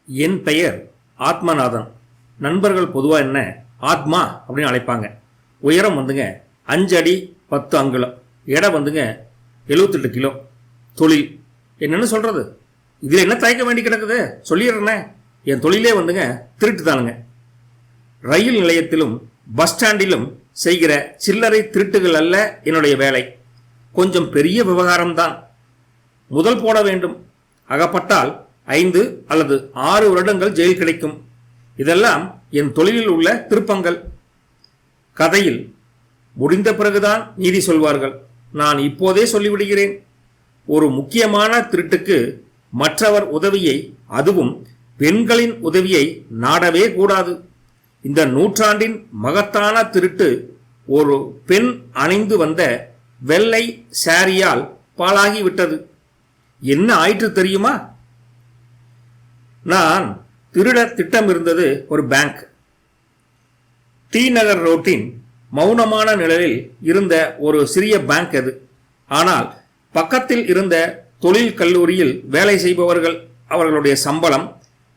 என் பெயர் ஆத்மநாதன். நண்பர்கள் பொதுவாக என்ன ஆத்மா அப்படின்னு அழைப்பாங்க. உயரம் 5 அடி 10 அங்குலம், எடை 78 கிலோ. தொழில் என்னன்னு சொல்கிறது, இதில் என்ன தயக்க வேண்டி கிடக்குது, சொல்லிடுறேன்னே. என் தொழிலே திருட்டு தானுங்க. ரயில் நிலையத்திலும் பஸ் ஸ்டாண்டிலும் செய்கிற சில்லறை திருட்டுகள் அல்ல என்னுடைய வேலை. கொஞ்சம் பெரிய விவகாரம்தான். முதல் போட வேண்டும். அகப்பட்டால் 5 அல்லது 6 வருடங்கள் ஜெயில் கிடைக்கும். இதெல்லாம் என் தொழிலில் உள்ள திருப்பங்கள். கதையில் முடிந்த பிறகுதான் நீதி சொல்வார்கள். நான் இப்போதே சொல்லிவிடுகிறேன். ஒரு முக்கியமான திருட்டுக்கு மற்றவர் உதவியை, அதுவும் பெண்களின் உதவியை நாடவே கூடாது. இந்த நூற்றாண்டின் மகத்தான திருட்டு ஒரு பெண் அணிந்து வந்த வெள்ளை சாரியால் பாழாகிவிட்டது. என்ன ஆயிற்று தெரியுமா? நான் திருட திட்டம் இருந்தது ஒரு பேங்க். டி நகர் ரோட்டின் மௌனமான நிழலில் இருந்த ஒரு சிறிய பேங்க் அது. ஆனால் பக்கத்தில் இருந்த தொழில் கல்லூரியில் வேலை செய்பவர்கள், அவர்களுடைய சம்பளம்,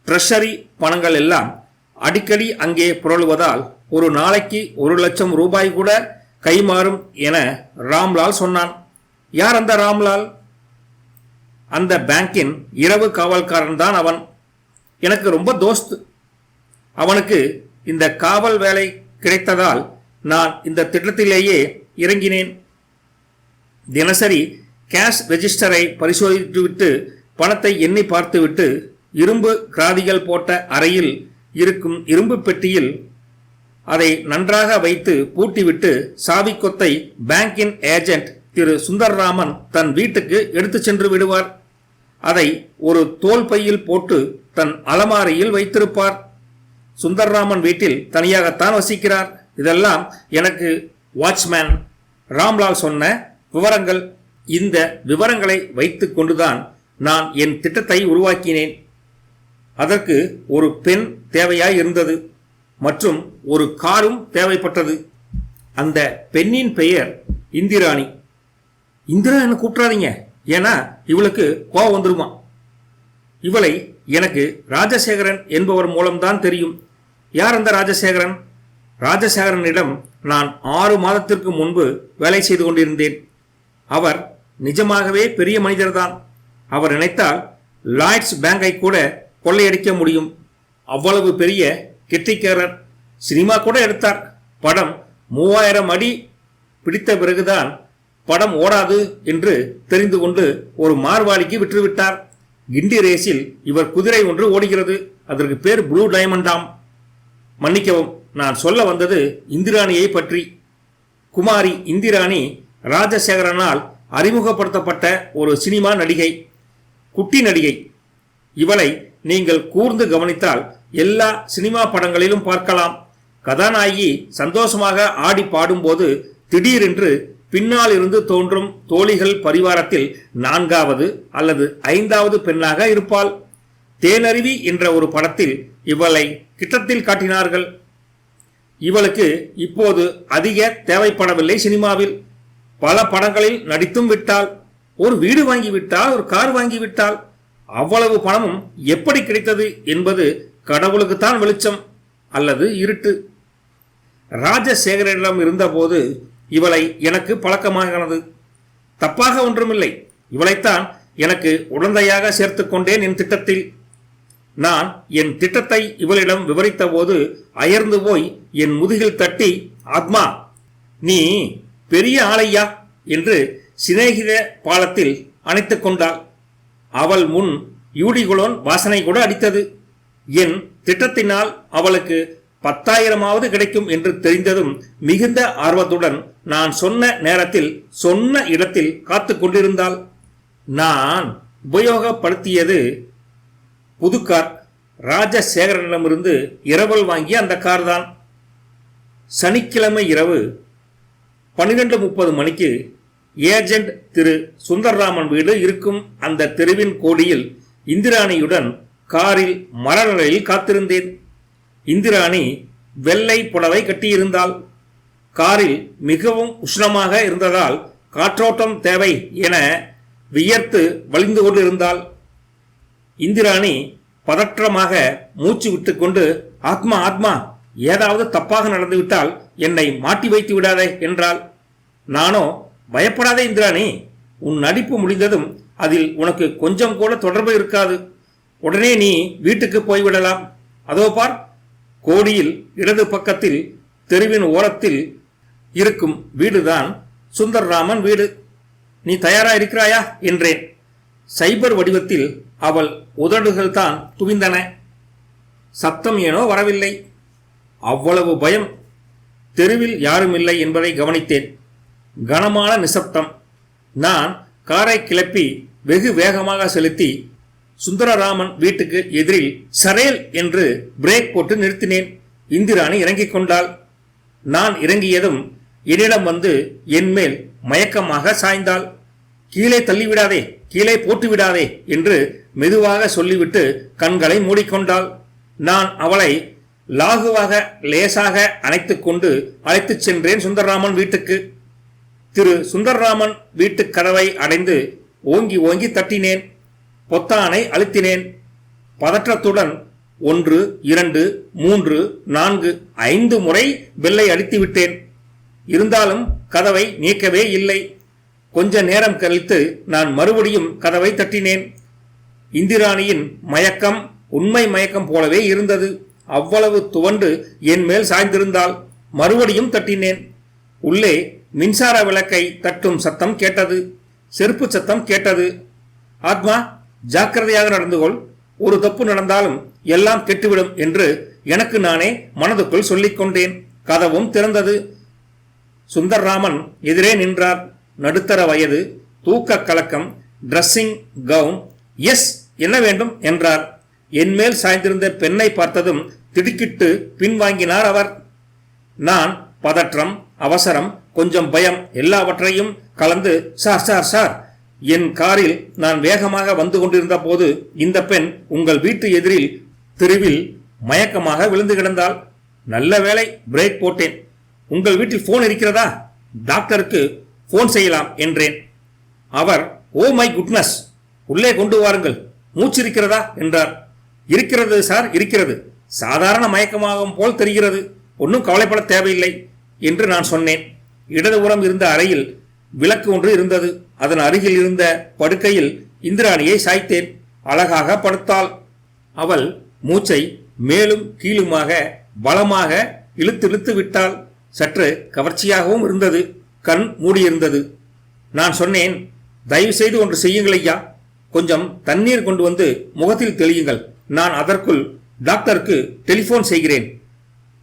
ட்ரெஷரி பணங்கள் எல்லாம் அடிக்கடி அங்கே புரளுவதால் ஒரு நாளைக்கு 1 லட்சம் ரூபாய் கூட கைமாறும் என ராம்லால் சொன்னான். யார் அந்த ராம்லால்? அந்த பேங்கின் இரவு காவல்காரன் தான் அவன். எனக்கு ரொம்ப தோஸ்து. அவனுக்கு இந்த காவல் வேலை கிடைத்ததால் நான் இந்த திட்டத்திலேயே இறங்கினேன். தினசரி கேஷ் ரெஜிஸ்டரை பரிசோதித்துவிட்டு பணத்தை எண்ணி பார்த்துவிட்டு இரும்பு கிராதிகள் போட்ட அறையில் இருக்கும் இரும்பு பெட்டியில் அதை நன்றாக வைத்து பூட்டிவிட்டு சாவிக்கொத்தை பேங்கின் ஏஜென்ட் திரு சுந்தர்ராமன் தன் வீட்டுக்கு எடுத்து சென்று விடுவார். அதை ஒரு தோல் பையில் போட்டு தன் அலமாரியில் வைத்திருப்பார். சுந்தர்ராமன் வீட்டில் தனியாகத்தான் வசிக்கிறார். இதெல்லாம் எனக்கு வாட்ச்மேன் ராம்லால் சொன்ன விவரங்கள். இந்த விவரங்களை வைத்து கொண்டுதான் நான் என் திட்டத்தை உருவாக்கினேன். அதற்கு ஒரு பெண் தேவையாய் இருந்தது மற்றும் ஒரு காரும் தேவைப்பட்டது. அந்த பெண்ணின் பெயர் இந்திராணி. இந்திரா என்ன கூப்பிட்றாதீங்க, ஏன்னா இவளுக்கு கோவம் வந்துருமா. இவளை எனக்கு ராஜசேகரன் என்பவர் மூலம்தான் தெரியும். யார் அந்த ராஜசேகரன்? ராஜசேகரனிடம் நான் 6 மாதத்திற்கு முன்பு வேலை செய்து கொண்டிருந்தேன். அவர் நிஜமாகவே பெரிய மனிதர்தான். அவர் நினைத்தால் லாய்ட்ஸ் பேங்கை கூட கொள்ளையடிக்க முடியும். அவ்வளவு பெரிய கெட்டிக்காரர். சினிமா கூட எடுத்தார். படம் 3000 அடி பிடித்த பிறகுதான் படம் ஓடாது என்று தெரிந்து கொண்டு ஒரு மார்வாடிக்கு விற்றுவிட்டார். கிண்டி ரேஸில் இவர் குதிரை ஒன்று ஓடுகிறது. அதற்கு பேர் ப்ளூ டைமண்டாம். மன்னிக்கவும், நான் சொல்ல வந்தது இந்திராணியை பற்றி. குமாரி இந்திராணி ராஜசேகரனால் அறிமுகப்படுத்தப்பட்ட ஒரு சினிமா நடிகை, குட்டி நடிகை. இவளை நீங்கள் கூர்ந்து கவனித்தால் எல்லா சினிமா படங்களிலும் பார்க்கலாம். கதாநாயகி சந்தோஷமாக ஆடி பாடும்போது திடீரென்று பின்னால் இருந்து தோன்றும் தோழிகள் பரிவாரத்தில் 4வது அல்லது 5வது பெண்ணாக இருப்பாள். தேனருவி என்ற ஒரு படத்தில் இவளை கிட்டத்தில் காட்டினார்கள். இவளுக்கு இப்போது அதிக தேவைப்படவில்லை. சினிமாவில் பல படங்களில் நடித்தும் விட்டாள். ஒரு வீடு வாங்கிவிட்டால், ஒரு கார் வாங்கிவிட்டாள். அவ்வளவு பணமும் எப்படி கிடைத்தது என்பது கடவுளுக்குத்தான் வெளிச்சம் அல்லது இருட்டு. ராஜசேகரிடம் இருந்தபோது இவளை எனக்கு பழக்கமாகிறது. தப்பாக ஒன்றுமில்லை. இவளைத்தான் எனக்கு உடந்தையாக சேர்த்து கொண்டேன் என் திட்டத்தில். நான் என் திட்டத்தை இவளிடம் விவரித்த போது அயர்ந்து போய் என் முதுகில் தட்டி, ஆத்மா, நீ பெரிய ஆளையா என்று சிநேகித பாலத்தில் அணைத்துக் கொண்டாள். அவள் முன் யூடிகுலோன் வாசனை கூட அடித்தது. என் திட்டத்தினால் அவளுக்கு 10,000ஆவது கிடைக்கும் என்று தெரிந்ததும் மிகுந்த ஆர்வத்துடன் நான் சொன்ன நேரத்தில் சொன்ன இடத்தில் காத்து கொண்டிருந்தாள். நான் உபயோகப்படுத்தியது புது கார். ராஜசேகரனிடமிருந்து இரவல் வாங்கிய அந்த கார் தான். சனிக்கிழமை இரவு 12:30 மணிக்கு ஏஜென்ட் திரு சுந்தர்ராமன் வீடு இருக்கும் அந்த தெருவின் கோடியில் இந்திராணியுடன் காரில் மரநிலையில் காத்திருந்தேன். இந்திராணி வெள்ளை புடவை கட்டியிருந்தாள். காரில் மிகவும் உஷ்ணமாக இருந்ததால் காற்றோட்டம் தேவை என வியர்த்து வழிந்து கொண்டிருந்தாள். இந்திராணி பதற்றமாக மூச்சு விட்டுக்கொண்டு, ஆத்மா ஆத்மா, ஏதாவது தப்பாக நடந்துவிட்டால் என்னை மாட்டி வைத்து விடாதே என்றாள். நானோ, பயப்படாதே இந்திராணி, உன் நடிப்பு முடிந்ததும் அதில் உனக்கு கொஞ்சம் கூட தொடர்பு இருக்காது. உடனே நீ வீட்டுக்கு போய்விடலாம். அதோ பார், கோடியில் இடது பக்கத்தில் தெருவின் ஓரத்தில் இருக்கும் வீடுதான் சுந்தர்ராமன் வீடு. நீ தயாரா இருக்கிறாயா என்றேன். சைபர் வடிவத்தில் அவள் உதடுகள் தான் துவிந்தன. சத்தம் ஏனோ வரவில்லை. அவ்வளவு பயம். தெருவில் யாரும் இல்லை என்பதை கவனித்தேன். கனமான நிசப்தம். நான் காரை கிளப்பி வெகு வேகமாக செலுத்தி சுந்தரராமன் வீட்டுக்கு எதிரில் சரேல் என்று பிரேக் போட்டு நிறுத்தினேன். இந்திராணி இறங்கிக் கொண்டாள். நான் இறங்கியதும் என்னிடம் வந்து என் மேல் மயக்கமாக சாய்ந்தாள். கீழே தள்ளிவிடாதே, கீழே போட்டு விடாதே என்று மெதுவாக சொல்லிவிட்டு கண்களை மூடிக்கொண்டாள். நான் அவளை லாகுவாக லேசாக அணைத்துக் கொண்டு அழைத்துச் சென்றேன் சுந்தரராமன் வீட்டுக்கு. திரு சுந்தரராமன் வீட்டு கதவை அடைந்து ஓங்கி ஓங்கி தட்டினேன். பொத்தானை அழுத்தினேன். பதற்றத்துடன் 1, 2, 3, 4, 5 முறை பெல்லை அடித்து விட்டேன். இருந்தாலும் கதவை நீக்கவே இல்லை. கொஞ்ச நேரம் கழித்து நான் மறுபடியும் கதவை தட்டினேன். இந்திராணியின் மயக்கம் உண்மை மயக்கம் போலவே இருந்தது. அவ்வளவு துவண்டு என் மேல் சாய்ந்திருந்தால். மறுபடியும் தட்டினேன். உள்ளே மின்சார விளக்கை தட்டும் சத்தம் கேட்டது. செருப்பு சத்தம் கேட்டது. ஆத்மா, ஜாக்கிரதையாக நடந்து கொள். ஒரு தப்பு நடந்தாலும் எல்லாம் கெட்டுவிடும் என்று எனக்கு நானே மனதுக்குள் சொல்லிக் கொண்டேன். கதவும் திறந்தது. சுந்தர்ராமன் எதிரே நின்றார். நடுத்தர வயது, தூக்க கலக்கம், டிரெஸ்ஸிங் கவுன். எஸ், என்ன வேண்டும் என்றார். என்மேல் சாய்ந்திருந்த பெண்ணை பார்த்ததும் திடுக்கிட்டு பின்வாங்கினார் அவர். நான் பதற்றம், அவசரம், கொஞ்சம் பயம் எல்லாவற்றையும் கலந்து, சார் சார் சார், என் காரில் நான் வேகமாக வந்து கொண்டிருந்த போது இந்த பெண் உங்கள் வீட்டு எதிரில் தெருவில் மயக்கமாக விழுந்து கிடந்தாள். நல்ல வேளை பிரேக் போட்டேன். உங்கள் வீட்டில் போன் இருக்கிறதா? டாக்டருக்கு போன் செய்யலாம் என்றேன். அவர், ஓ மை குட்னஸ், உள்ளே கொண்டு வாருங்கள், மூச்சு இருக்கிறதா என்றார். இருக்கிறது சார், இருக்கிறது. சாதாரண மயக்கமாகும் போல் தெரிகிறது. ஒன்றும் கவலைப்பட தேவையில்லை என்று நான் சொன்னேன். இடதுபுறம் இருந்த அறையில் விளக்கு ஒன்று இருந்தது. அதன் அருகில் இருந்த படுக்கையில் இந்திராணியை சாய்த்தேன். அழகாக படுத்தாள். அவள் மூச்சை மேலும் கீழுமாக பலமாக இழுத்து விட்டாள். சற்று கவர்ச்சியாகவும் இருந்தது. கண் மூடியிருந்தது. நான் சொன்னேன், தயவு செய்து ஒன்று செய்யுங்கள் ஐயா, கொஞ்சம் தண்ணீர் கொண்டு வந்து முகத்தில் தெளியுங்கள். நான் அதற்குள் டாக்டருக்கு டெலிபோன் செய்கிறேன்.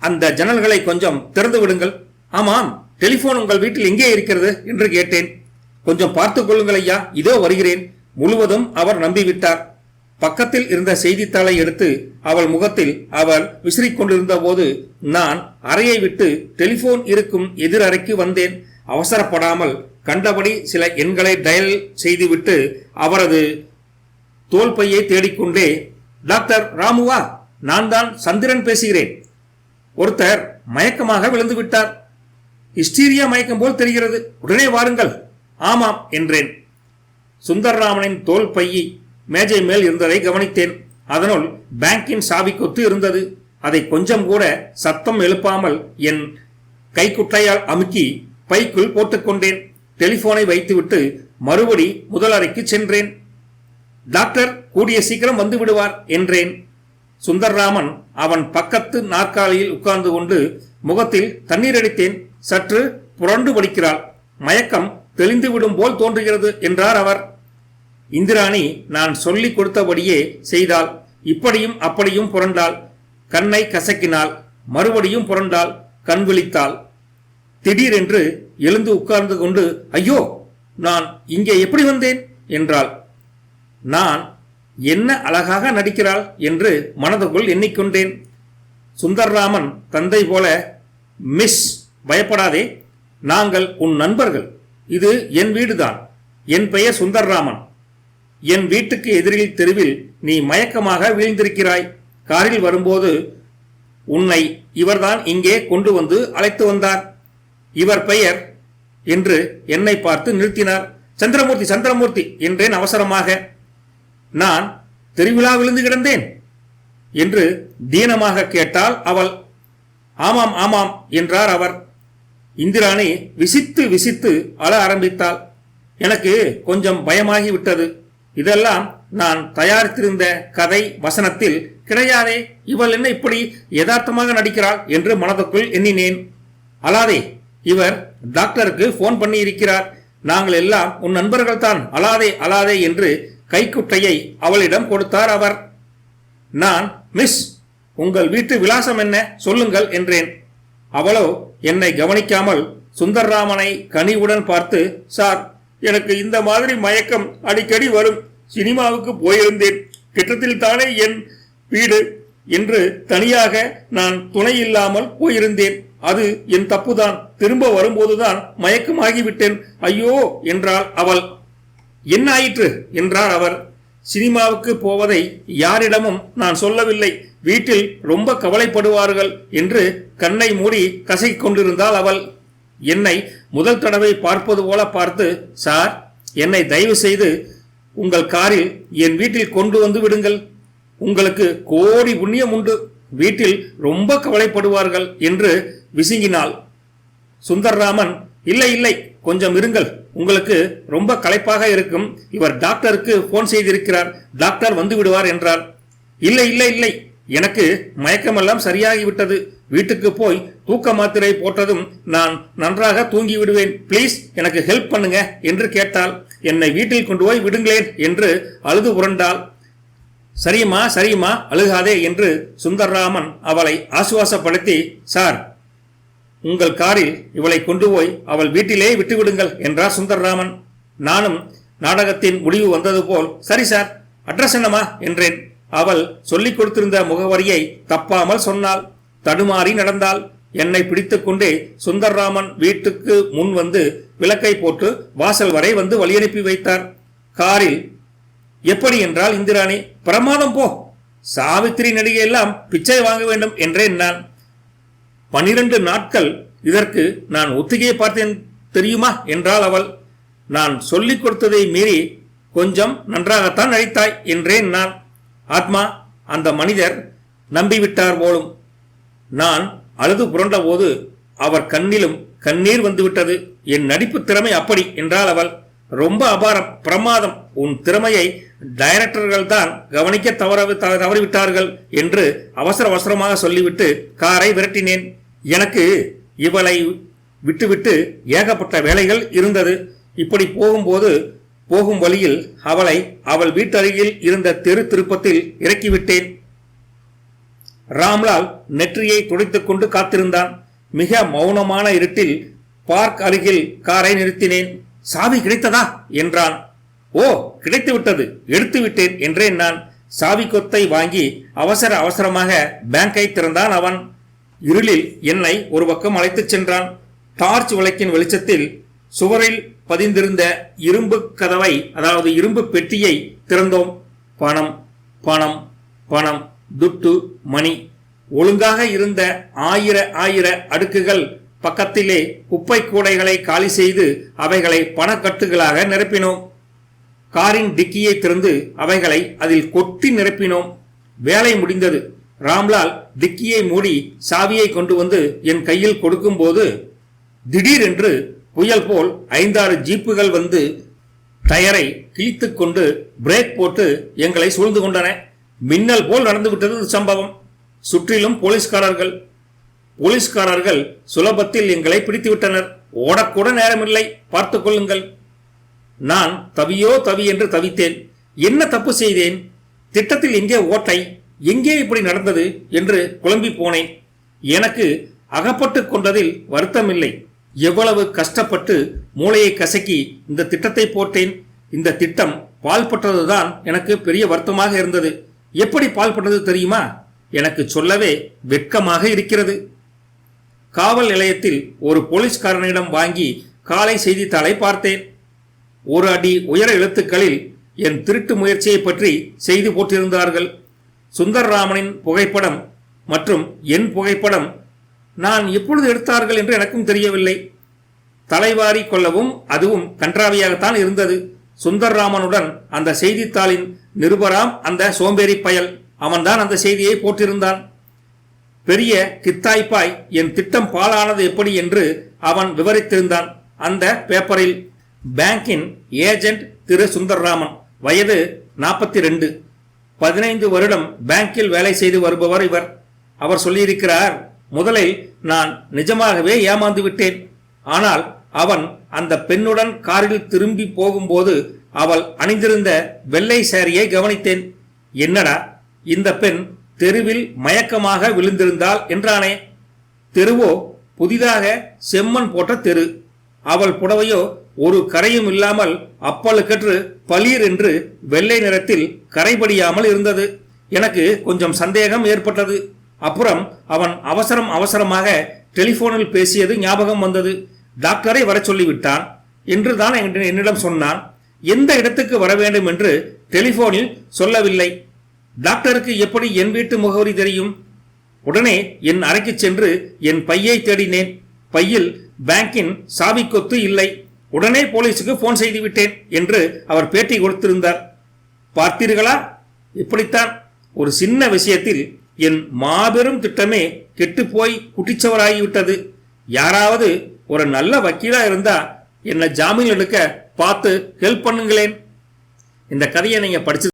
அந்த ஜன்னல்களை கொஞ்சம் திறந்து விடுங்கள். ஆமாம், டெலிபோன் உங்கள் வீட்டில் எங்கே இருக்கிறது என்று கேட்டேன். கொஞ்சம் பார்த்துக் கொள்ளுங்கள் ஐயா, இதோ வருகிறேன். முழுவதும் அவர் நம்பிவிட்டார். பக்கத்தில் இருந்த செய்தித்தாளை எடுத்து அவள் முகத்தில் அவர் விசிறிக் கொண்டிருந்த போது நான் அறையை விட்டு டெலிபோன் இருக்கும் எதிர் அறைக்கு வந்தேன். அவசரப்படாமல் கண்டபடி சில எண்களை டயல் செய்துவிட்டு அவரது தோல்பையை தேடிக்கொண்டே, டாக்டர் ராமுவா, நான் தான் சந்திரன் பேசுகிறேன். ஒருத்தர் மயக்கமாக விழுந்து விட்டார். ஹிஸ்டீரியா மயக்கம் போல் தெரிகிறது. உடனே வாருங்கள். ஆமாம் என்றேன். சுந்தர்ராமனின் தோல் பையை மேஜை மேல் இருந்ததை கவனித்தேன். அதனுள் பேங்கின் சாவி கொத்து இருந்தது. அதை கொஞ்சம் கூட சத்தம் எழுப்பாமல் என் கைக்குட்டையால் அமுக்கி பைக்குள் போட்டுக்கொண்டேன். டெலிபோனை வைத்துவிட்டு மறுபடி முதல் அறைக்கு சென்றேன். டாக்டர் கூடிய சீக்கிரம் வந்து விடுவார் என்றேன். சுந்தர்ராமன் அவன் பக்கத்து நாற்காலியில் உட்கார்ந்து கொண்டு முகத்தில் தண்ணீர் அடித்தேன். சற்று புரண்டு படிக்கிறாள். மயக்கம் தெளிந்து விடும் போல் தோன்றுகிறது என்றார் அவர். இந்திராணி நான் சொல்லிக் கொடுத்தபடியே செய்தாள். இப்படியும் அப்படியும் புரண்டாள். கண்ணை கசக்கினாள். மறுபடியும் புரண்டாள். கண் விழித்தாள். திடீரென்று எழுந்து உட்கார்ந்து கொண்டு, ஐயோ, நான் இங்கே எப்படி வந்தேன் என்றாள். நான் என்ன அழகாக நடிக்கிறாள் என்று மனதுக்குள் எண்ணிக்கொண்டேன். சுந்தர்ராமன் தந்தை போல, மிஸ், பயப்படாதே, நாங்கள் உன் நண்பர்கள். இது என் வீடுதான். என் பெயர் சுந்தர்ராமன். என் வீட்டுக்கு எதிரில் தெருவில் நீ மயக்கமாக வீழ்ந்திருக்கிறாய். காரில் வரும்போது உன்னை இவர்தான் இங்கே கொண்டு வந்து அழைத்து வந்தார். இவர் பெயர் என்று என்னை பார்த்து நிறுத்தினார். சந்திரமூர்த்தி, சந்திரமூர்த்தி என்றேன் அவசரமாக. நான் தெருவிழா விழுந்து கிடந்தேன். என்று தீனமாக கேட்டாள் அவள். ஆமாம் ஆமாம் என்றார் அவர். இந்திராணி விசித்து விசித்து அழ ஆரம்பித்தாள். எனக்கு கொஞ்சம் பயமாகி விட்டது. இதெல்லாம் நான் தயாரித்திருந்த கதை வசனத்தில் கிடையாதே. இவள் என்ன இப்படி யதார்த்தமாக நடிக்கிறாள் என்று மனதுக்குள் எண்ணினேன். அழாதே, இவர் டாக்டருக்கு போன் பண்ணி இருக்கிறார். நாங்கள் எல்லாம் உன் நண்பர்கள் தான். அழாதே அழாதே என்று கைக்குட்டையை அவளிடம் கொடுத்தார் அவர். நான், மிஸ், உங்கள் வீட்டு விலாசம் என்ன சொல்லுங்கள் என்றேன். அவளோ என்னை கவனிக்காமல் சுந்தர்ராமனை கனிவுடன் பார்த்து, சார், எனக்கு இந்த மாதிரி மயக்கம் அடிக்கடி வரும். சினிமாவுக்கு போயிருந்தேன். கிட்டத்தில் தானே என் வீடு என்று தனியாக நான் துணை இல்லாமல் போயிருந்தேன். அது என் தப்புதான். திரும்ப வரும்போதுதான் மயக்கமாகிவிட்டேன். ஐயோ என்றாள் அவள். என்ன ஆயிற்று என்றார் அவர். சினிமாவுக்கு போவதை யாரிடமும் நான் சொல்லவில்லை. வீட்டில் ரொம்ப கவலைப்படுவார்கள் என்று கண்ணை மூடி கசைக் கொண்டிருந்தாள் அவள். என்னை முதல் தடவை பார்ப்பது போல பார்த்து, சார், என்னை தயவு செய்து உங்கள் காரில் என் வீட்டில் கொண்டு வந்து விடுங்கள். உங்களுக்கு கோடி புண்ணியம் உண்டு. வீட்டில் ரொம்ப கவலைப்படுவார்கள் என்று விசுங்கினாள். சுந்தர்ராமன், இல்லை இல்லை, கொஞ்சம் இருங்கள். உங்களுக்கு ரொம்ப களைப்பாக இருக்கும். இவர் டாக்டருக்கு போன் செய்திருக்கிறார். டாக்டர் வந்து விடுவார் என்றார். இல்லை இல்லை இல்லை, எனக்கு மயக்கமெல்லாம் சரியாகிவிட்டது. வீட்டுக்கு போய் தூக்க மாத்திரை போட்டதும் நான் நன்றாக தூங்கி விடுவேன். பிளீஸ் எனக்கு ஹெல்ப் பண்ணுங்க என்று கேட்டாள். என்னை வீட்டில் கொண்டு போய் விடுங்களேன் என்று அழுது புரண்டாள். சரியுமா சரியுமா, அழுகாதே என்று சுந்தர்ராமன் அவளை ஆசுவாசப்படுத்தி, சார், உங்கள் காரில் இவளை கொண்டு போய் அவள் வீட்டிலே விட்டுவிடுங்கள் என்றார் சுந்தர்ராமன். நானும் நாடகத்தின் முடிவு வந்தது போல், சரி சார், அட்ரஸ் என்னமா என்றேன். அவள் சொல்லிக் கொடுத்திருந்த முகவரியை தப்பாமல் சொன்னாள். தடுமாறி நடந்தாள். என்னை பிடித்துக் கொண்டே சுந்தர்ராமன் வீட்டுக்கு முன் வந்து விளக்கை போட்டு வாசல் வரை வந்து வழியனுப்பி வைத்தார். காரில். எப்படி என்றால் இந்திராணி, பிரமாதம் போ. சாவித்திரி நடிகை எல்லாம் பிச்சை வாங்க வேண்டும் என்றேன் நான். 12 நாட்கள் இதற்கு நான் ஒத்திகையை பார்த்தேன் தெரியுமா என்றாள் அவள். நான் சொல்லிக் கொடுத்ததை மீறி கொஞ்சம் நன்றாகத்தான் நடித்தாய் என்றேன் நான். ஆத்மா, அந்த மனிதர் நம்பிவிட்டார் போலும். நான் அழுது புரண்ட போது அவர் கண்ணிலும் கண்ணீர் வந்துவிட்டது. என் நடிப்பு திறமை அப்படி என்றாள் அவள். ரொம்ப அபாரம், பிரமாதம். உன் திறமையை டைரக்டர்கள் தான் கவனிக்க தவறிவிட்டார்கள் என்று அவசர அவசரமாக சொல்லிவிட்டு காரை விரட்டினேன். எனக்கு இவளை விட்டுவிட்டு ஏகப்பட்ட வேலைகள் இருந்தது. இப்படி போகும் வழியில் அவளை அவள் வீட்டருகில் இருந்த தெரு திருப்பத்தில் இறக்கிவிட்டேன். ராம்லால் நெற்றியை துடைத்துக் கொண்டு காத்திருந்தான். மிக மௌனமான இருட்டில் பார்க் அருகில் காரை நிறுத்தினேன். சாவி கிடைத்ததா என்றான். ஓ, கிடைத்து விட்டது, எடுத்து விட்டேன் என்றேன் நான். சாவி கொத்தை வாங்கி அவசர அவசரமாக பேங்கை திறந்தான் அவன். இருளில் என்னை ஒரு பக்கம் அழைத்துச் சென்றான். டார்ச் விளக்கின் வெளிச்சத்தில் சுவரில் பதிந்திருந்த இரும்பு கதவை, அதாவது இரும்பு பெட்டியை திறந்தோம். பணம் பணம் பணம், துட்டு, மணி. ஒழுங்காக இருந்த ஆயிர அடுக்குகள் பக்கத்திலே குப்பை கூடைகளை காலி செய்து அவைகளை பணக்கட்டுகளாக நிரப்பினோம். காரின் டிக்கியை திறந்து அவைகளை அதில் கொட்டி நிரப்பினோம். வேலை முடிந்தது. ராம்லால் டிக்கியை மூடி சாவியை கொண்டு வந்து என் கையில் கொடுக்கும் போது திடீரென்று புயல் போல் 5-6 ஜீப்புகள் வந்து டயரை கிழித்து கொண்டு பிரேக் போட்டு எங்களை சூழ்ந்து கொண்டன. மின்னல் போல் நடந்துவிட்டது சம்பவம். சுற்றிலும் போலீஸ்காரர்கள் சுலபத்தில் எங்களை பிடித்துவிட்டனர். ஓடக்கூட நேரமில்லை, பார்த்துக் கொள்ளுங்கள். நான் தவி என்று தவித்தேன். என்ன தப்பு செய்தேன்? திட்டத்தில் எங்கே ஓட்டை? எங்கே இப்படி நடந்தது என்று குழம்பி போனேன். எனக்கு அகப்பட்டு கொண்டதில் வருத்தமில்லை. எவ்வளவு கஷ்டப்பட்டு மூளையை கசக்கி இந்த திட்டத்தை போட்டேன். இந்த திட்டம் பால்பட்டதுதான் எனக்கு பெரிய வருத்தமாக இருந்தது. எப்படி பால்பட்டது தெரியுமா? எனக்கு சொல்லவே வெட்கமாக இருக்கிறது. காவல் நிலையத்தில் ஒரு போலீஸ்காரனிடம் வாங்கி காலை செய்தித்தாளை பார்த்தேன். 1 அடி உயர எழுத்துக்களில் என் திருட்டு முயற்சியை பற்றி செய்தி போட்டிருந்தார்கள். சுந்தர்ராமனின் புகைப்படம் மற்றும் என் புகைப்படம் நான் எப்பொழுது எடுத்தார்கள் என்று எனக்கும் தெரியவில்லை. தலைவாரி கொள்ளவும் அதுவும் கன்றாவியாகத்தான் இருந்தது. சுந்தர்ராமனுடன் அந்த செய்தித்தாளின் நிருபராம் அந்த சோம்பேறி பயல். அவன்தான் அந்த செய்தியை போட்டிருந்தான். பெரிய கித்தாய்ப்பாய் என் திட்டம் பாழானது எப்படி என்று அவன் விவரித்திருந்தான். அந்த பேப்பரில் பேங்கின் ஏஜென்ட் திரு சுந்தர்ராமன், வயது 42, 15 வருடம் பேங்கில் வேலை செய்து வருபவர் இவர். அவர் சொல்லியிருக்கிறார், முதலில் நான் நிஜமாகவே ஏமாந்து விட்டேன். ஆனால் அவன் அந்த பெண்ணுடன் காரில் திரும்பி போகும்போது அவள் அணிந்திருந்த வெள்ளை சாரியை கவனித்தேன். என்னடா, இந்த பெண் தெருவில் மயக்கமாக விழுந்திருந்தாள் என்றானே. தெருவோ புதிதாக செம்மண் போட்ட தெரு. அவள் புடவையோ ஒரு கரையும் இல்லாமல் அப்பழுக்கற்று பளீர் என்று வெள்ளை நிறத்தில் கரைபடியாமல் இருந்தது. எனக்கு கொஞ்சம் சந்தேகம் ஏற்பட்டது. அப்புறம் அவன் அவசரமாக டெலிபோனில் பேசியது ஞாபகம் வந்தது. டாக்டரை வர சொல்லிவிட்டான் என்று தான் என்னிடம் சொன்னான். எந்த இடத்துக்கு வர வேண்டும் என்று டெலிபோனில் சொல்லவில்லை. டாக்டருக்கு எப்படி என் வீட்டு முகவரி தெரியும்? உடனே என் அறைக்கு சென்று என் பையை தேடினேன். பையில் பேங்கின் சாவி கொத்து இல்லை. உடனே போலீஸுக்கு போன் செய்து விட்டேன் என்று அவர் பேட்டி கொடுத்திருந்தார். பார்த்தீர்களா, இப்படித்தான் ஒரு சின்ன விஷயத்தில் என் மாபெரும் திட்டமே கெட்டுப்போய் குட்டிச்சவராகிவிட்டது. யாராவது ஒரு நல்ல வக்கீலா இருந்தா என்ன ஜாமீன் எடுக்க பார்த்து ஹெல்ப் பண்ணுங்களேன். இந்த கதையை நீங்க படிச்சு